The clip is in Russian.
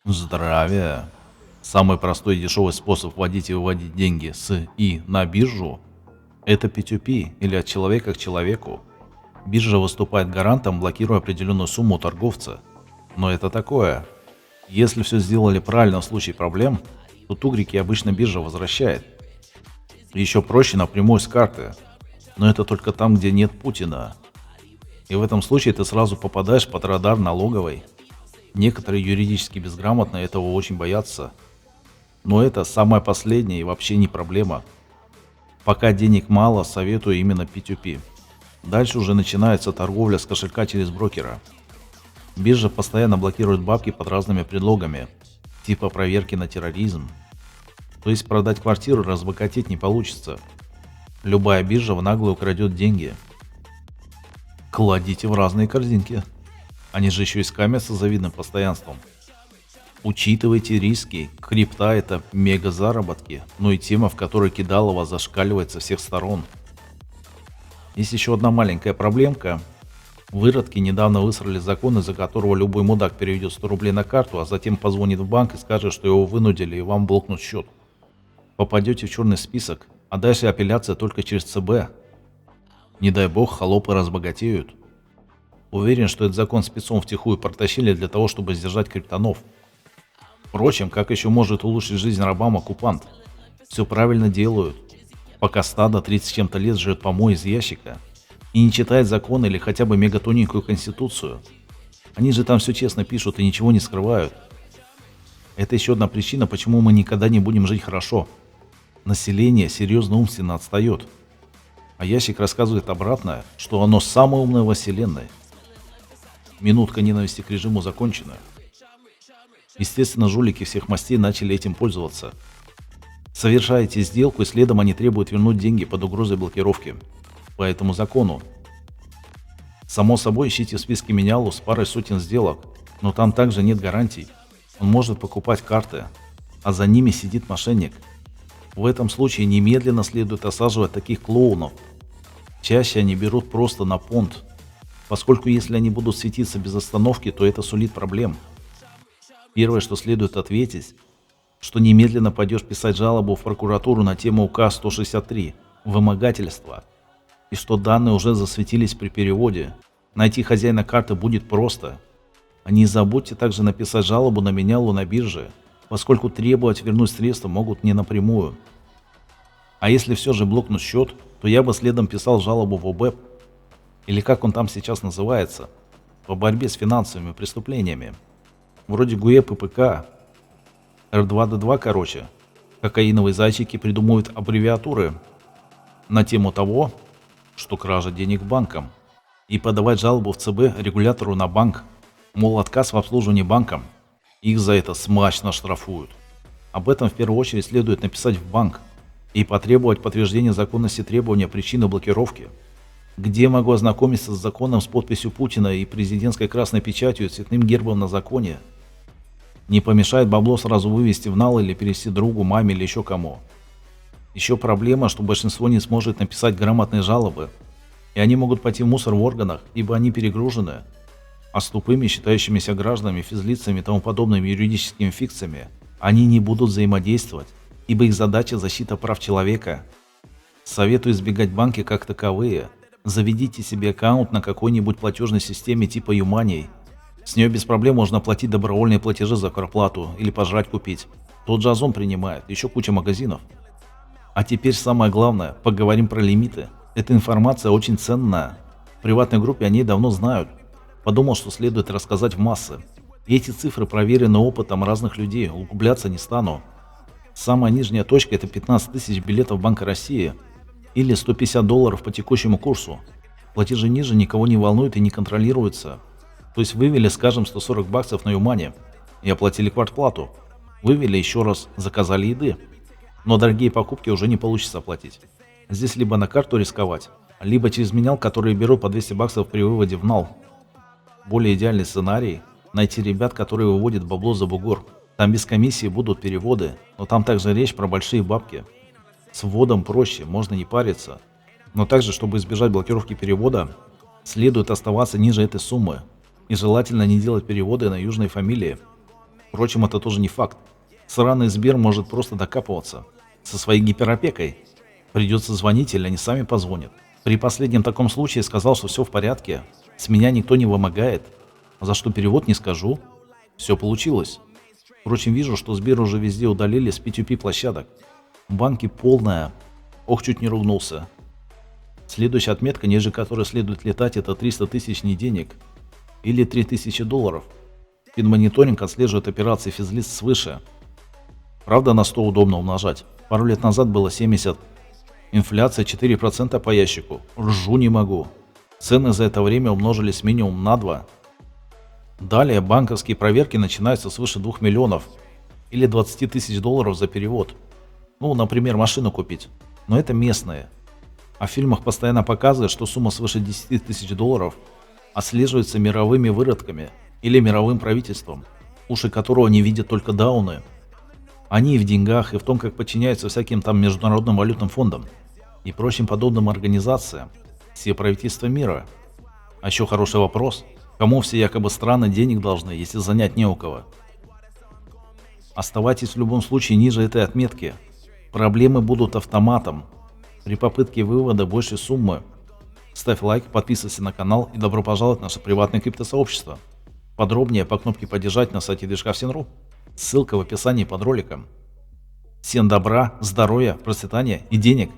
Здравия. Самый простой и дешевый способ вводить и выводить деньги с и на биржу – это P2P или от человека к человеку. Биржа выступает гарантом, блокируя определенную сумму у торговца. Но это такое. Если все сделали правильно в случае проблем, то тугрики обычно биржа возвращает. Еще проще напрямую с карты. Но это только там, где нет Путина. И в этом случае ты сразу попадаешь под радар налоговой. Некоторые юридически безграмотные этого очень боятся. Но это самое последнее и вообще не проблема. Пока денег мало, советую именно P2P. Дальше уже начинается торговля с кошелька через брокера. Биржа постоянно блокирует бабки под разными предлогами, типа проверки на терроризм. То есть продать квартиру и разбогатеть не получится. Любая биржа в наглую крадет деньги. Кладите в разные корзинки. Они же еще и скамятся с завидным постоянством. Учитывайте риски. Крипта – это мега заработки, но и тема, в которой кидалово зашкаливает со всех сторон. Есть еще одна маленькая проблемка. Выродки недавно высрали закон, из-за которого любой мудак переведет 100 рублей на карту, а затем позвонит в банк и скажет, что его вынудили и вам блокнут счет. Попадете в черный список, а дальше апелляция только через ЦБ. Не дай бог, холопы разбогатеют. Уверен, что этот закон спецом втихую протащили для того, чтобы сдержать криптонов. Впрочем, как еще может улучшить жизнь рабам оккупант? Все правильно делают. Пока стадо 30 с чем-то лет жрет помой из ящика и не читает закон или хотя бы мегатоненькую конституцию. Они же там все честно пишут и ничего не скрывают. Это еще одна причина, почему мы никогда не будем жить хорошо. Население серьезно умственно отстает. А ящик рассказывает обратное, что оно самое умное во вселенной. Минутка ненависти к режиму закончена. Естественно, жулики всех мастей начали этим пользоваться. Совершаете сделку, и следом они требуют вернуть деньги под угрозой блокировки. По этому закону. Само собой, ищите в списке менялу с парой сотен сделок, но там также нет гарантий. Он может покупать карты, а за ними сидит мошенник. В этом случае немедленно следует осаживать таких клоунов. Чаще они берут просто на понт, поскольку если они будут светиться без остановки, то это сулит проблем. Первое, что следует ответить, что немедленно пойдешь писать жалобу в прокуратуру на тему УК 163 «Вымогательство», и что данные уже засветились при переводе. Найти хозяина карты будет просто. А не забудьте также написать жалобу на менялу на бирже, поскольку требовать вернуть средства могут не напрямую. А если все же блокнут счет, то я бы следом писал жалобу в ОБЭП, или как он там сейчас называется, по борьбе с финансовыми преступлениями. Вроде ГУЭП и ПК. Р2Д2, короче. Кокаиновые зайчики придумывают аббревиатуры на тему того, что кража денег банкам. И подавать жалобу в ЦБ регулятору на банк, мол, отказ в обслуживании банком. Их за это смачно штрафуют. Об этом в первую очередь следует написать в банк и потребовать подтверждения законности требования причины блокировки. Где могу ознакомиться с законом с подписью Путина и президентской красной печатью и цветным гербом на законе? Не помешает бабло сразу вывести в нал или перевести другу, маме или еще кому. Еще проблема, что большинство не сможет написать грамотные жалобы, и они могут пойти в мусор в органах, ибо они перегружены. А с тупыми, считающимися гражданами, физлицами и тому подобными юридическими фикциями они не будут взаимодействовать, ибо их задача – защита прав человека. Советую избегать банки как таковые. Заведите себе аккаунт на какой-нибудь платежной системе типа Юмани. С нее без проблем можно оплатить добровольные платежи за квартплату или пожрать купить. Тот же Озон принимает, еще куча магазинов. А теперь самое главное, поговорим про лимиты. Эта информация очень ценная. В приватной группе о ней давно знают. Подумал, что следует рассказать в массы. И эти цифры проверены опытом разных людей, углубляться не стану. Самая нижняя точка – это 15 тысяч билетов Банка России или $150 по текущему курсу. Платежи ниже никого не волнуют и не контролируются. То есть вывели, скажем, $140 на Юмане и оплатили квартплату. Вывели еще раз, заказали еды. Но дорогие покупки уже не получится оплатить. Здесь либо на карту рисковать, либо через менял, которые берут по $200 при выводе в нал. Более идеальный сценарий – найти ребят, которые выводят бабло за бугор. Там без комиссии будут переводы, но там также речь про большие бабки. С вводом проще, можно не париться. Но также, чтобы избежать блокировки перевода, следует оставаться ниже этой суммы. И желательно не делать переводы на южные фамилии. Впрочем, это тоже не факт. Сраный Сбер может просто докапываться. Со своей гиперопекой. Придется звонить, или они сами позвонят. При последнем таком случае сказал, что все в порядке. С меня никто не вымогает. А за что перевод не скажу. Все получилось. Впрочем, вижу, что Сбер уже везде удалили с P2P площадок. В банке полная. Ох, чуть не ругнулся. Следующая отметка, ниже которой следует летать, это 300 тысяч не денег. Или 3000 долларов. Финмониторинг отслеживает операции физлиц свыше. Правда, на 100 удобно умножать. Пару лет назад было 70. Инфляция 4% по ящику. Ржу не могу. Цены за это время умножились минимум на 2. Далее банковские проверки начинаются свыше 2 миллионов. Или 20 тысяч долларов за перевод. Ну, например, машину купить. Но это местные. А в фильмах постоянно показывают, что сумма свыше 10 тысяч долларов отслеживается мировыми выродками или мировым правительством, уши которого не видят только дауны. Они и в деньгах, и в том, как подчиняются всяким там международным валютным фондам и прочим подобным организациям, все правительства мира. А еще хороший вопрос, кому все якобы страны денег должны, если занять не у кого? Оставайтесь в любом случае ниже этой отметки. Проблемы будут автоматом. При попытке вывода большей суммы ставь лайк, подписывайся на канал и добро пожаловать в наше приватное криптосообщество. Подробнее по кнопке «Поддержать» на сайте движка Всен.ру. Ссылка в описании под роликом. Всем добра, здоровья, процветания и денег!